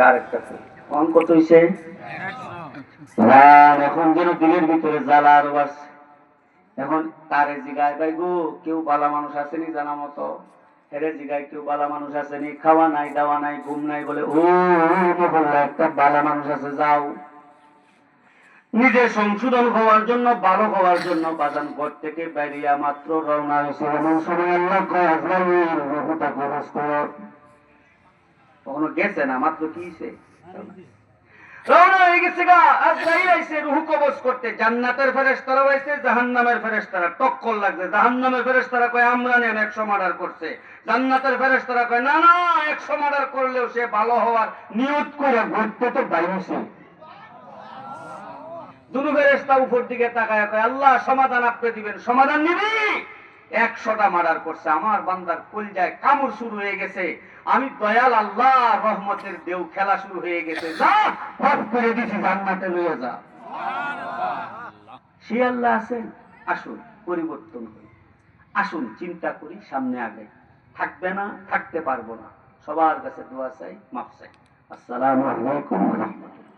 আরেকটা কত হইছে? এখন যেন দিলের ভিতরে জ্বালা আরো বাড়ছে। এখন তারে জিগায় ভাই গো, কেউ বালা মানুষ আসেনি জানা মতো? হেরে জিগায় কেউ বালা মানুষ আসেনি? খাওয়া নাই, দাওয়া নাই, ঘুম নাই, বলে ও মহল্লা একটা বালা মানুষ আছে, যাও। নিজের সংশোধন হওয়ার জন্য, ভালো হওয়ার জন্য বাজান ঘর থেকে বেরিয়া মাত্র রওনা হয়েছে, এমন সময় আল্লাহ কখনো গেছে না, মাত্র কি হয়েছে? রওনা হয়ে গেছে গা। আজরাইল আইছে রূহ কবজ করতে। জান্নাতের ফেরেশতারা আইছে, জাহান্নামের ফেরেশতারা টক্কর লাগছে। জাহান্নামের ফেরেশতারা কয় আমরা নেন 100 মার্ডার করছে। জান্নাতের ফেরেশতারা কয় না না, 100 মার্ডার করলেও সে ভালো হওয়ার নিয়ত করে ঘুরতে তো বাইরেছে। দুনু ফেরেশতা উপর দিকে তাকায় কয় আল্লাহ সমাধান আপনি দিবেন। সমাধান নিবি? 100টা মার্ডার করছে, আমার বান্দার কলিজায় কামড় শুরু হয়ে গেছে। আমি দয়াল আল্লাহ রহমতের দেও খেলা শুরু হয়ে গেছে, যা মাফ করে দিছি, জান্নাতে লইয়া যা। সে আল্লাহ আছেন। আসুন পরিবর্তন করি, আসুন চিন্তা করি, সামনে আগে থাকবে না, থাকতে পারবো না। সবার কাছে দোয়া চাই, মাফ চাই। আসসালামু আলাইকুম ওয়া রাহমাতুল্লাহ।